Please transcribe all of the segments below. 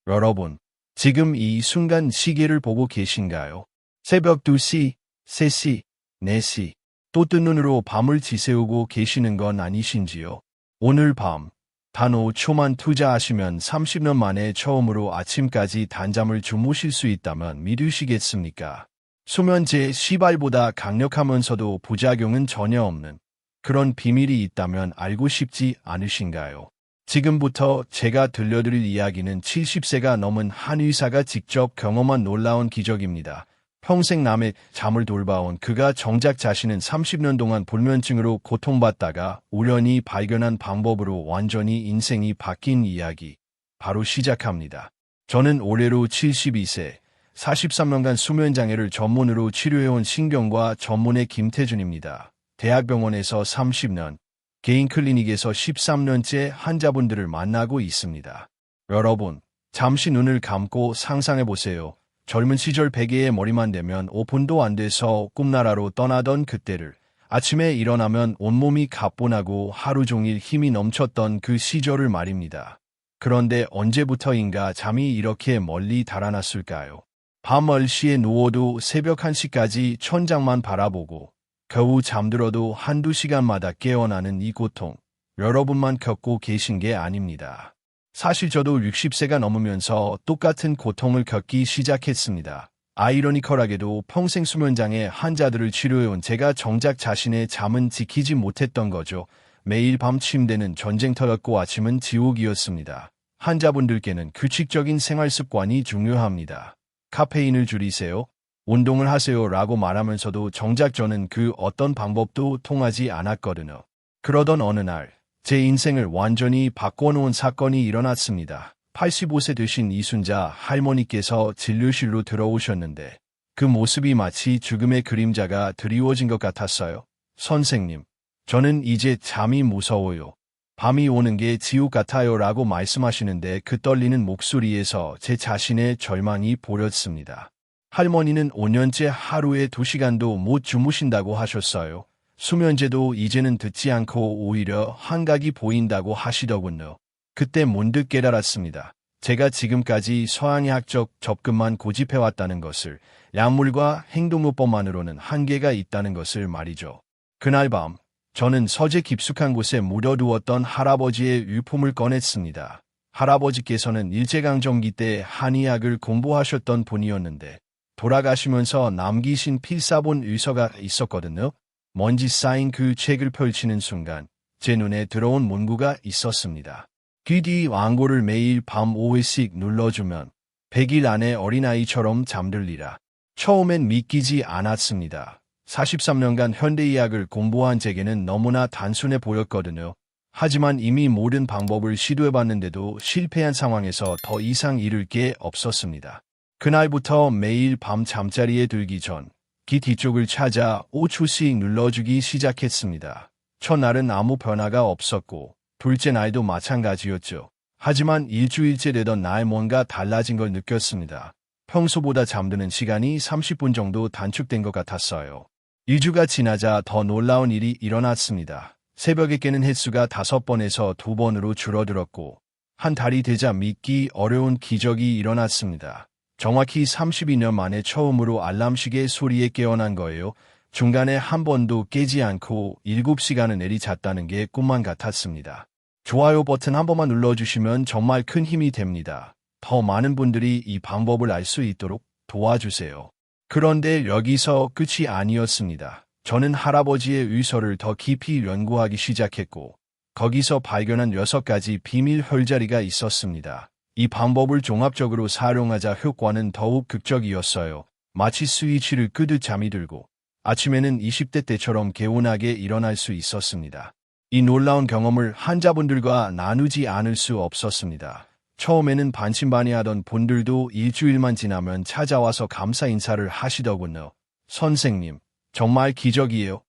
여러분, 지금 이 순간 시계를 보고 계신가요? 새벽 2시, 3시, 4시, 또 뜬 눈으로 밤을 지새우고 계시는 건 아니신지요? 오늘 밤, 단 5초만 투자하시면 30년 만에 처음으로 아침까지 단잠을 주무실 수 있다면 믿으시겠습니까? 수면제 시발보다 강력하면서도 부작용은 전혀 없는 그런 비밀이 있다면 알고 싶지 않으신가요? 지금부터 제가 들려드릴 이야기는 70세가 넘은 한 의사가 직접 경험한 놀라운 기적입니다. 평생 남의 잠을 돌봐온 그가 정작 자신은 30년 동안 불면증으로 고통받다가 우연히 발견한 방법으로 완전히 인생이 바뀐 이야기. 바로 시작합니다. 저는 올해로 72세, 43년간 수면장애를 전문으로 치료해온 신경과 전문의 김태준입니다. 대학병원에서 30년, 개인 클리닉에서 13년째 환자분들을 만나고 있습니다. 여러분, 잠시 눈을 감고 상상해보세요. 젊은 시절 베개에 머리만 대면 5분도 안 돼서 꿈나라로 떠나던 그때를, 아침에 일어나면 온몸이 가뿐하고 하루 종일 힘이 넘쳤던 그 시절을 말입니다. 그런데 언제부터인가 잠이 이렇게 멀리 달아났을까요? 밤 10시에 누워도 새벽 1시까지 천장만 바라보고 겨우 잠들어도 한두 시간마다 깨어나는 이 고통, 여러분만 겪고 계신 게 아닙니다. 사실 저도 60세가 넘으면서 똑같은 고통을 겪기 시작했습니다. 아이러니컬하게도 평생 수면장애 환자들을 치료해온 제가 정작 자신의 잠은 지키지 못했던 거죠. 매일 밤 침대는 전쟁터였고 아침은 지옥이었습니다. 환자분들께는 규칙적인 생활 습관이 중요합니다. 카페인을 줄이세요, 운동을 하세요 라고 말하면서도 정작 저는 그 어떤 방법도 통하지 않았거든요. 그러던 어느 날, 제 인생을 완전히 바꿔놓은 사건이 일어났습니다. 85세 되신 이순자 할머니께서 진료실로 들어오셨는데 그 모습이 마치 죽음의 그림자가 드리워진 것 같았어요. 선생님, 저는 이제 잠이 무서워요. 밤이 오는 게 지옥 같아요 라고 말씀하시는데 그 떨리는 목소리에서 제 자신의 절망이 보였습니다. 할머니는 5년째 하루에 2시간도 못 주무신다고 하셨어요. 수면제도 이제는 듣지 않고 오히려 환각이 보인다고 하시더군요. 그때 문득 깨달았습니다. 제가 지금까지 서양의학적 접근만 고집해왔다는 것을, 약물과 행동요법만으로는 한계가 있다는 것을 말이죠. 그날 밤, 저는 서재 깊숙한 곳에 묻어두었던 할아버지의 유품을 꺼냈습니다. 할아버지께서는 일제강점기 때 한의학을 공부하셨던 분이었는데 돌아가시면서 남기신 필사본 의서가 있었거든요. 먼지 쌓인 그 책을 펼치는 순간 제 눈에 들어온 문구가 있었습니다. 귀 뒤 왕고를 매일 밤 5회씩 눌러주면 100일 안에 어린아이처럼 잠들리라. 처음엔 믿기지 않았습니다. 43년간 현대의학을 공부한 제게는 너무나 단순해 보였거든요. 하지만 이미 모든 방법을 시도해봤는데도 실패한 상황에서 더 이상 잃을 게 없었습니다. 그날부터 매일 밤 잠자리에 들기 전 귀 뒤쪽을 찾아 5초씩 눌러주기 시작했습니다. 첫날은 아무 변화가 없었고 둘째 날도 마찬가지였죠. 하지만 일주일째 되던 날 뭔가 달라진 걸 느꼈습니다. 평소보다 잠드는 시간이 30분 정도 단축된 것 같았어요. 2주가 지나자 더 놀라운 일이 일어났습니다. 새벽에 깨는 횟수가 5번에서 2번으로 줄어들었고 한 달이 되자 믿기 어려운 기적이 일어났습니다. 정확히 32년 만에 처음으로 알람시계 소리에 깨어난 거예요. 중간에 한 번도 깨지 않고 7시간을 내리 잤다는 게 꿈만 같았습니다. 좋아요 버튼 한 번만 눌러주시면 정말 큰 힘이 됩니다. 더 많은 분들이 이 방법을 알 수 있도록 도와주세요. 그런데 여기서 끝이 아니었습니다. 저는 할아버지의 의서를 더 깊이 연구하기 시작했고 거기서 발견한 6가지 비밀 혈자리가 있었습니다. 이 방법을 종합적으로 사용하자 효과는 더욱 극적이었어요. 마치 스위치를 끄듯 잠이 들고 아침에는 20대 때처럼 개운하게 일어날 수 있었습니다. 이 놀라운 경험을 환자분들과 나누지 않을 수 없었습니다. 처음에는 반신반의하던 분들도 일주일만 지나면 찾아와서 감사 인사를 하시더군요. 선생님, 정말 기적이에요.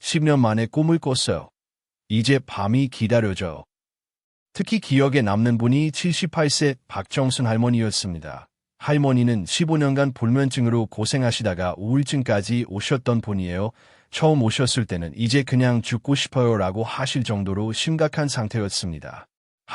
10년 만에 꿈을 꿨어요. 이제 밤이 기다려져요. 특히 기억에 남는 분이 78세 박정순 할머니였습니다. 할머니는 15년간 불면증으로 고생하시다가 우울증까지 오셨던 분이에요. 처음 오셨을 때는 이제 그냥 죽고 싶어요 라고 하실 정도로 심각한 상태였습니다.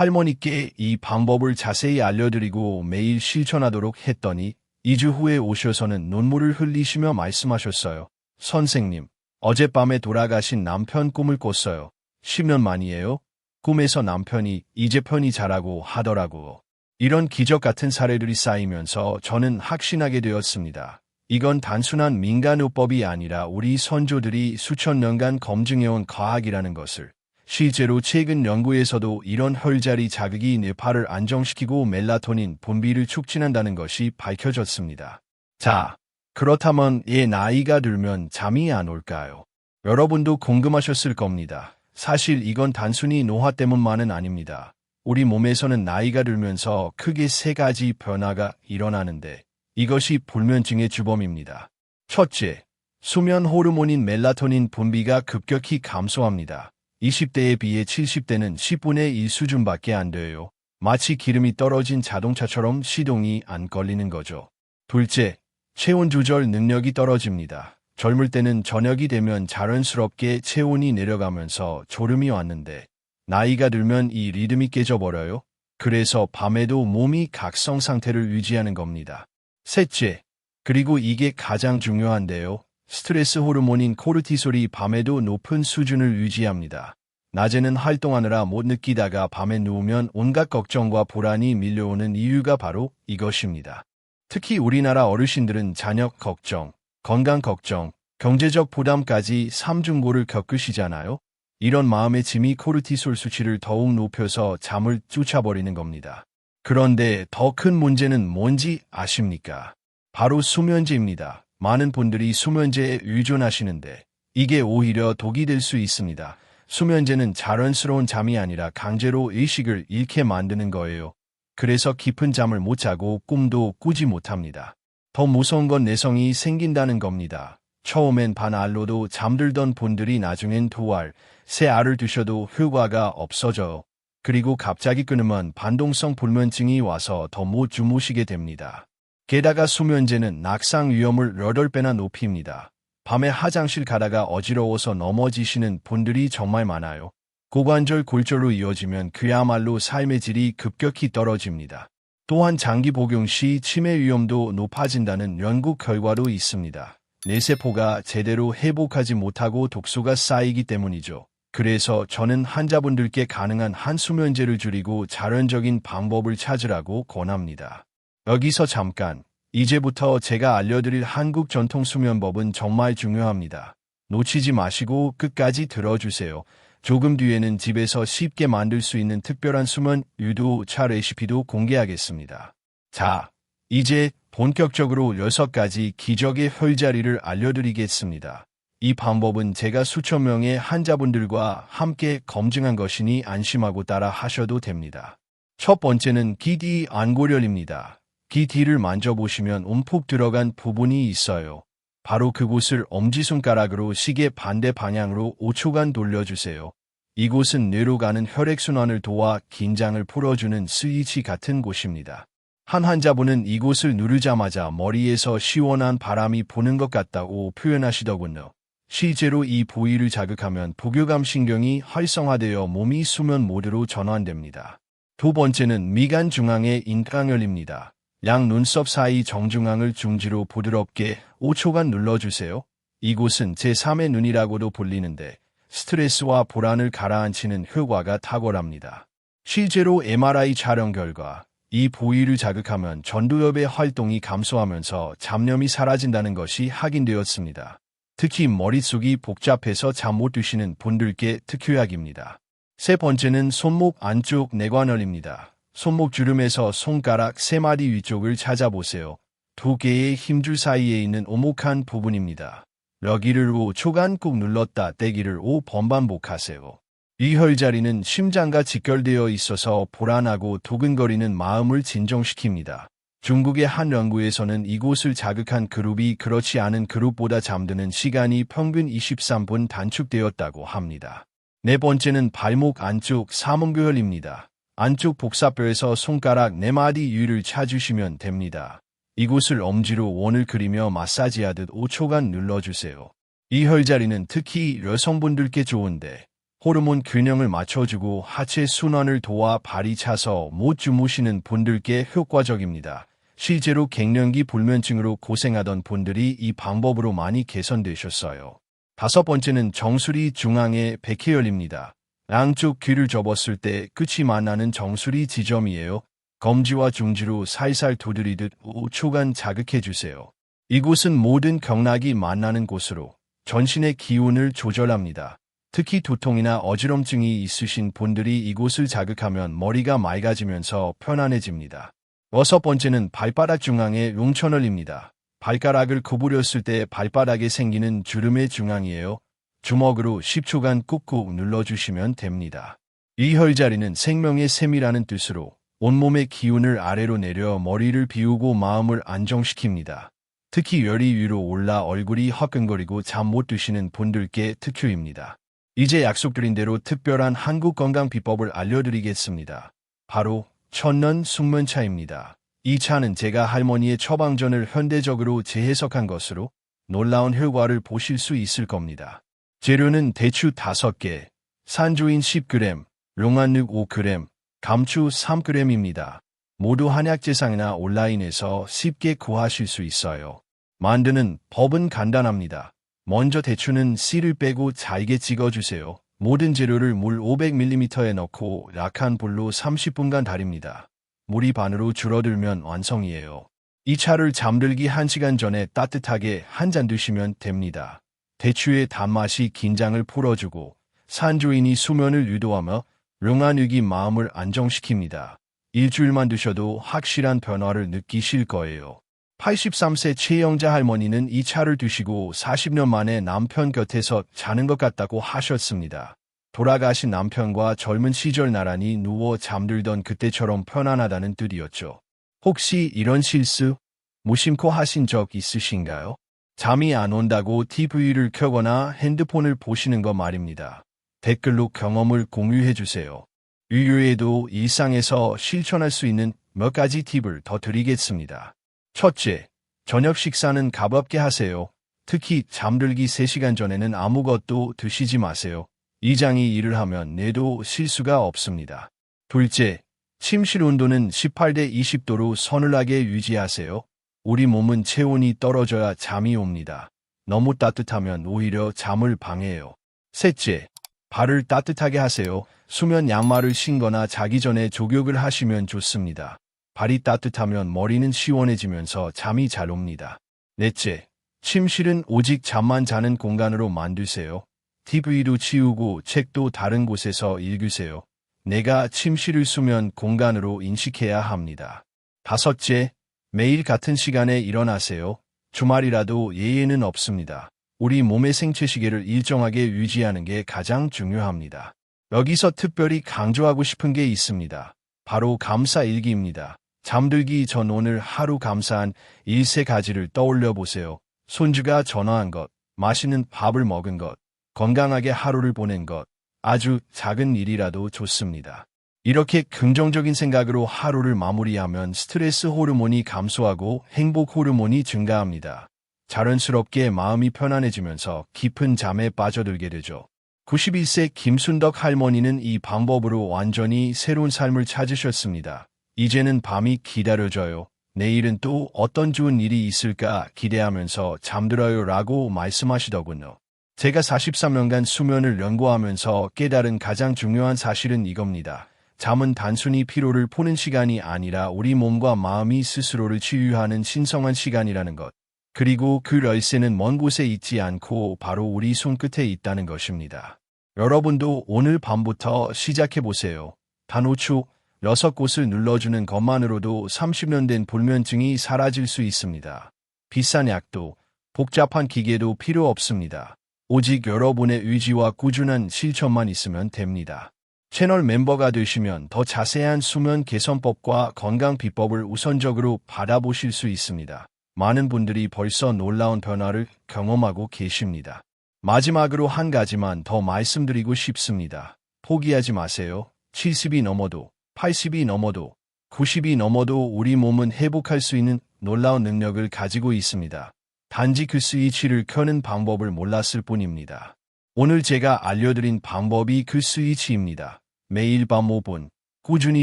할머니께 이 방법을 자세히 알려드리고 매일 실천하도록 했더니 2주 후에 오셔서는 눈물을 흘리시며 말씀하셨어요. 선생님, 어젯밤에 돌아가신 남편 꿈을 꿨어요. 10년 만이에요. 꿈에서 남편이 이제 편히 자라고 하더라고요. 이런 기적 같은 사례들이 쌓이면서 저는 확신하게 되었습니다. 이건 단순한 민간요법이 아니라 우리 선조들이 수천 년간 검증해온 과학이라는 것을. 실제로 최근 연구에서도 이런 혈자리 자극이 뇌파를 안정시키고 멜라토닌 분비를 촉진한다는 것이 밝혀졌습니다. 자, 그렇다면 애 나이가 들면 잠이 안 올까요? 여러분도 궁금하셨을 겁니다. 사실 이건 단순히 노화 때문만은 아닙니다. 우리 몸에서는 나이가 들면서 크게 세 가지 변화가 일어나는데 이것이 불면증의 주범입니다. 첫째, 수면 호르몬인 멜라토닌 분비가 급격히 감소합니다. 20대에 비해 70대는 10분의 1 수준밖에 안 돼요. 마치 기름이 떨어진 자동차처럼 시동이 안 걸리는 거죠. 둘째, 체온 조절 능력이 떨어집니다. 젊을 때는 저녁이 되면 자연스럽게 체온이 내려가면서 졸음이 왔는데 나이가 들면 이 리듬이 깨져버려요. 그래서 밤에도 몸이 각성 상태를 유지하는 겁니다. 셋째, 그리고 이게 가장 중요한데요. 스트레스 호르몬인 코르티솔이 밤에도 높은 수준을 유지합니다. 낮에는 활동하느라 못 느끼다가 밤에 누우면 온갖 걱정과 불안이 밀려오는 이유가 바로 이것입니다. 특히 우리나라 어르신들은 자녀 걱정, 건강 걱정, 경제적 부담까지 삼중고를 겪으시잖아요. 이런 마음의 짐이 코르티솔 수치를 더욱 높여서 잠을 쫓아버리는 겁니다. 그런데 더 큰 문제는 뭔지 아십니까? 바로 수면제입니다. 많은 분들이 수면제에 의존하시는데 이게 오히려 독이 될 수 있습니다. 수면제는 자연스러운 잠이 아니라 강제로 의식을 잃게 만드는 거예요. 그래서 깊은 잠을 못 자고 꿈도 꾸지 못합니다. 더 무서운 건 내성이 생긴다는 겁니다. 처음엔 반알로도 잠들던 분들이 나중엔 2알, 3알을 드셔도 효과가 없어져요. 그리고 갑자기 끊으면 반동성 불면증이 와서 더 못 주무시게 됩니다. 게다가 수면제는 낙상 위험을 8배나 높입니다. 밤에 화장실 가다가 어지러워서 넘어지시는 분들이 정말 많아요. 고관절 골절로 이어지면 그야말로 삶의 질이 급격히 떨어집니다. 또한 장기 복용 시 치매 위험도 높아진다는 연구 결과도 있습니다. 뇌세포가 제대로 회복하지 못하고 독소가 쌓이기 때문이죠. 그래서 저는 환자분들께 가능한 한수면제를 줄이고 자연적인 방법을 찾으라고 권합니다. 여기서 잠깐, 이제부터 제가 알려드릴 한국 전통 수면법은 정말 중요합니다. 놓치지 마시고 끝까지 들어주세요. 조금 뒤에는 집에서 쉽게 만들 수 있는 특별한 수면 유도차 레시피도 공개하겠습니다. 자, 이제 본격적으로 6가지 기적의 혈자리를 알려드리겠습니다. 이 방법은 제가 수천 명의 환자분들과 함께 검증한 것이니 안심하고 따라 하셔도 됩니다. 첫 번째는 귀 뒤 안고열입니다. 귀 뒤를 만져보시면 움푹 들어간 부분이 있어요. 바로 그곳을 엄지손가락으로 시계 반대 방향으로 5초간 돌려주세요. 이곳은 뇌로 가는 혈액순환을 도와 긴장을 풀어주는 스위치 같은 곳입니다. 한 환자분은 이곳을 누르자마자 머리에서 시원한 바람이 부는 것 같다고 표현하시더군요. 실제로 이 부위를 자극하면 부교감 신경이 활성화되어 몸이 수면 모드로 전환됩니다. 두 번째는 미간 중앙의 인강혈입니다. 양 눈썹 사이 정중앙을 중지로 부드럽게 5초간 눌러주세요. 이곳은 제3의 눈이라고도 불리는데 스트레스와 불안을 가라앉히는 효과가 탁월합니다. 실제로 MRI 촬영 결과 이 부위를 자극하면 전두엽의 활동이 감소하면서 잡념이 사라진다는 것이 확인되었습니다. 특히 머릿속이 복잡해서 잠 못 드시는 분들께 특효약입니다. 세 번째는 손목 안쪽 내관절입니다. 손목 주름에서 손가락 3마디 위쪽을 찾아보세요. 2개의 힘줄 사이에 있는 오목한 부분입니다. 여기를 5초간 꾹 눌렀다 떼기를 5번 반복하세요. 이 혈자리는 심장과 직결되어 있어서 불안하고 두근거리는 마음을 진정시킵니다. 중국의 한 연구에서는 이곳을 자극한 그룹이 그렇지 않은 그룹보다 잠드는 시간이 평균 23분 단축되었다고 합니다. 네 번째는 발목 안쪽 사문교혈입니다. 안쪽 복사뼈에서 손가락 4마디 위를 찾으시면 됩니다. 이곳을 엄지로 원을 그리며 마사지하듯 5초간 눌러주세요. 이 혈자리는 특히 여성분들께 좋은데 호르몬 균형을 맞춰주고 하체 순환을 도와 발이 차서 못 주무시는 분들께 효과적입니다. 실제로 갱년기 불면증으로 고생하던 분들이 이 방법으로 많이 개선되셨어요. 다섯 번째는 정수리 중앙의 백회열입니다. 양쪽 귀를 접었을 때 끝이 만나는 정수리 지점이에요. 검지와 중지로 살살 두드리듯 5초간 자극해주세요. 이곳은 모든 경락이 만나는 곳으로 전신의 기운을 조절합니다. 특히 두통이나 어지럼증이 있으신 분들이 이곳을 자극하면 머리가 맑아지면서 편안해집니다. 여섯 번째는 발바닥 중앙의 롱천혈입니다. 발가락을 구부렸을 때 발바닥에 생기는 주름의 중앙이에요. 주먹으로 10초간 꾹꾹 눌러주시면 됩니다. 이 혈자리는 생명의 샘이라는 뜻으로 온몸의 기운을 아래로 내려 머리를 비우고 마음을 안정시킵니다. 특히 열이 위로 올라 얼굴이 화끈거리고 잠 못 드시는 분들께 특효입니다. 이제 약속드린 대로 특별한 한국 건강 비법을 알려드리겠습니다. 바로 천년 숙면차입니다. 이 차는 제가 할머니의 처방전을 현대적으로 재해석한 것으로 놀라운 효과를 보실 수 있을 겁니다. 재료는 대추 5개, 산조인 10g, 롱안육 5g, 감추 3g입니다. 모두 한약재상이나 온라인에서 쉽게 구하실 수 있어요. 만드는 법은 간단합니다. 먼저 대추는 씨를 빼고 잘게 찍어주세요. 모든 재료를 물 500ml에 넣고 약한 불로 30분간 달입니다. 물이 반으로 줄어들면 완성이에요. 이 차를 잠들기 1시간 전에 따뜻하게 한 잔 드시면 됩니다. 대추의 단맛이 긴장을 풀어주고 산조인이 수면을 유도하며 롱안육이 마음을 안정시킵니다. 일주일만 드셔도 확실한 변화를 느끼실 거예요. 83세 최영자 할머니는 이 차를 드시고 40년 만에 남편 곁에서 자는 것 같다고 하셨습니다. 돌아가신 남편과 젊은 시절 나란히 누워 잠들던 그때처럼 편안하다는 뜻이었죠. 혹시 이런 실수 무심코 하신 적 있으신가요? 잠이 안 온다고 TV를 켜거나 핸드폰을 보시는 거 말입니다. 댓글로 경험을 공유해주세요. 이외에도 일상에서 실천할 수 있는 몇 가지 팁을 더 드리겠습니다. 첫째, 저녁 식사는 가볍게 하세요. 특히 잠들기 3시간 전에는 아무것도 드시지 마세요. 이장이 일을 하면 뇌도 실수가 없습니다. 둘째, 침실 온도는 18대 20도로 서늘하게 유지하세요. 우리 몸은 체온이 떨어져야 잠이 옵니다. 너무 따뜻하면 오히려 잠을 방해해요. 셋째, 발을 따뜻하게 하세요. 수면 양말을 신거나 자기 전에 족욕을 하시면 좋습니다. 발이 따뜻하면 머리는 시원해지면서 잠이 잘 옵니다. 넷째, 침실은 오직 잠만 자는 공간으로 만드세요. TV도 치우고 책도 다른 곳에서 읽으세요. 내가 침실을 수면 공간으로 인식해야 합니다. 다섯째, 매일 같은 시간에 일어나세요. 주말이라도 예외는 없습니다. 우리 몸의 생체 시계를 일정하게 유지하는 게 가장 중요합니다. 여기서 특별히 강조하고 싶은 게 있습니다. 바로 감사일기입니다. 잠들기 전 오늘 하루 감사한 13가지를 떠올려 보세요. 손주가 전화한 것, 맛있는 밥을 먹은 것, 건강하게 하루를 보낸 것, 아주 작은 일이라도 좋습니다. 이렇게 긍정적인 생각으로 하루를 마무리하면 스트레스 호르몬이 감소하고 행복 호르몬이 증가합니다. 자연스럽게 마음이 편안해지면서 깊은 잠에 빠져들게 되죠. 91세 김순덕 할머니는 이 방법으로 완전히 새로운 삶을 찾으셨습니다. 이제는 밤이 기다려져요. 내일은 또 어떤 좋은 일이 있을까 기대하면서 잠들어요 라고 말씀하시더군요. 제가 43년간 수면을 연구하면서 깨달은 가장 중요한 사실은 이겁니다. 잠은 단순히 피로를 푸는 시간이 아니라 우리 몸과 마음이 스스로를 치유하는 신성한 시간이라는 것. 그리고 그 열쇠는 먼 곳에 있지 않고 바로 우리 손끝에 있다는 것입니다. 여러분도 오늘 밤부터 시작해보세요. 단 5초, 6곳을 눌러주는 것만으로도 30년 된 불면증이 사라질 수 있습니다. 비싼 약도, 복잡한 기계도 필요 없습니다. 오직 여러분의 의지와 꾸준한 실천만 있으면 됩니다. 채널 멤버가 되시면 더 자세한 수면 개선법과 건강 비법을 우선적으로 받아보실 수 있습니다. 많은 분들이 벌써 놀라운 변화를 경험하고 계십니다. 마지막으로 한 가지만 더 말씀드리고 싶습니다. 포기하지 마세요. 70이 넘어도, 80이 넘어도, 90이 넘어도 우리 몸은 회복할 수 있는 놀라운 능력을 가지고 있습니다. 단지 그 스위치를 켜는 방법을 몰랐을 뿐입니다. 오늘 제가 알려드린 방법이 그 스위치입니다. 매일 밤 5분 꾸준히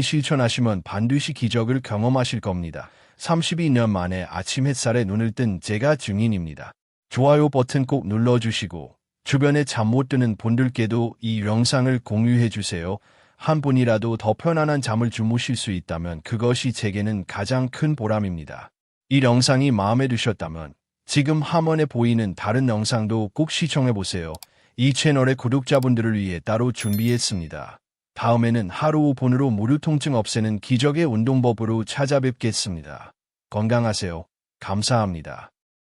실천하시면 반드시 기적을 경험하실 겁니다. 32년 만에 아침 햇살에 눈을 뜬 제가 증인입니다. 좋아요 버튼 꼭 눌러주시고 주변에 잠 못 드는 분들께도 이 영상을 공유해주세요. 한 분이라도 더 편안한 잠을 주무실 수 있다면 그것이 제게는 가장 큰 보람입니다. 이 영상이 마음에 드셨다면 지금 화면에 보이는 다른 영상도 꼭 시청해보세요. 이 채널의 구독자분들을 위해 따로 준비했습니다. 다음에는 하루 5분으로 무료 통증 없애는 기적의 운동법으로 찾아뵙겠습니다. 건강하세요. 감사합니다.